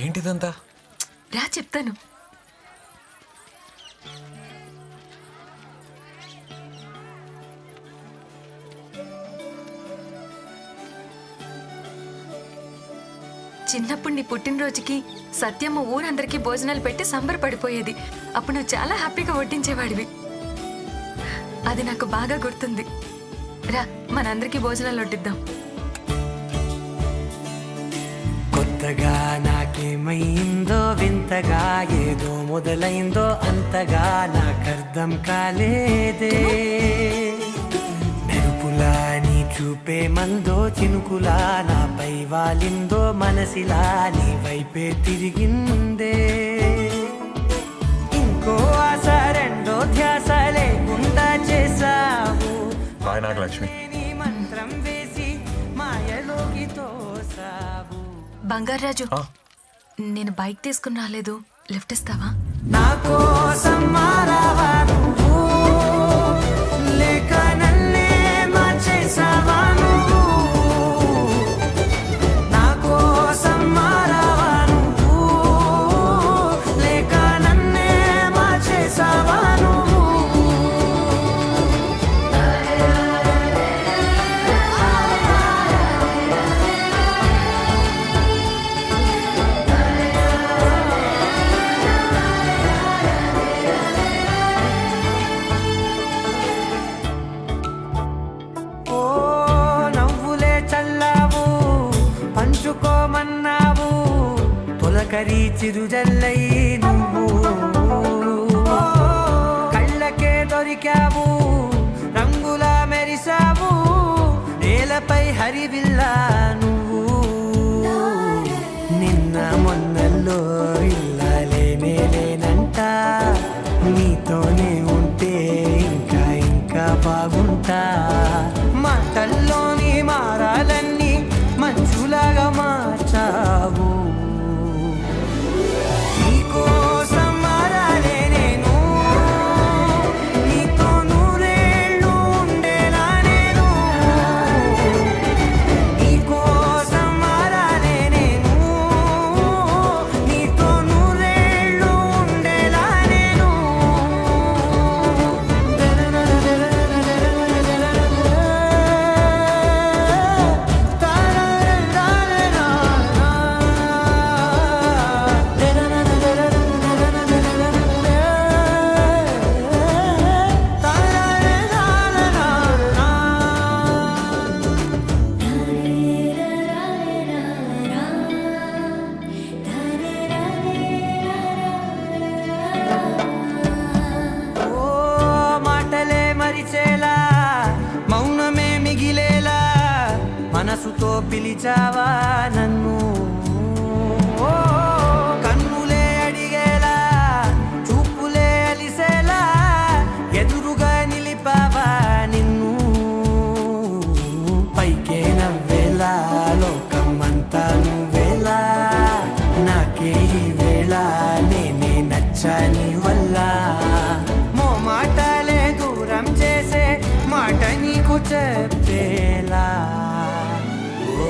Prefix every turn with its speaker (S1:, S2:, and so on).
S1: ఏంటిదంతా?
S2: రా చెప్తాను. చిన్నప్పుడు నీ పుట్టినరోజుకి సత్యమ్మ ఊరందరికీ భోజనాలు పెట్టి సంబరపడిపోయేది. అప్పుడు నువ్వు చాలా హ్యాపీగా వడ్డించేవాడివి. అది నాకు బాగా గుర్తుంది. రా మనందరికీ భోజనాలు వడ్డిద్దాం.
S3: కొత్తగా నాకేమైందో వింతగా ఏదో మొదలైందో అంతగా నాకర్థం కాలేదే. మెరుపులా నీ చూపే మందో చినుకులా నాపై వాలిందో మనసిలా నీ వైపే తిరిగిందే. ఇంకో ఆశ రెండో ధ్యాస లేకుండా చేసావు.
S1: నాగలక్ష్మి
S3: మంత్రం వేసి మాయలోకి తోసావు.
S2: బంగారాజు, నేను బైక్ తీసుకుని రాలేదు, లిఫ్ట్ ఇస్తావా?
S3: నా కోసం మారావా నువ్వు, లేక నన్నే మార్చేసావా నువ్వు. నా కోసం మారావా నువ్వు, లేక నన్నే మార్చేసావా నువ్వు. పంచుకోమన్నావు తొలకరి చిరుజల్లై నువ్వు. కళ్ళకే దొరికావు రంగులా మెరిసావు నేలపై హరివిల్లా నువ్వు. నిన్న మొన్నల్లో ఇలా లేనే లేనంట, నీతోనే ఉంటే ఇంకా ఇంకా బాగుంటా. మాటల్లోని మారాలన్నీ మంచులాగా మార్చావు. నీకోసం మారాలే నేను, నీతో నూరేళ్ళు ఉండేలా నేను. నీకోసం మారాలే నేను, నీతో నూరేళ్ళు ఉండేలా నేను. మౌనమే మిగిలేలా మనసుతో పిలిచావా నన్ను. కన్నులే అడిగేలా చూపులే అలిసేలా ఎదురుగా నిలిపావా నిన్ను. పైకే నవ్వేలా లోకమంతా నువ్వేలా నాకే ఈ వేళ నేనే నచ్చని వల్ల. మాటలే దూరం చేసే మాట నీకు చెప్పేలా. ఓ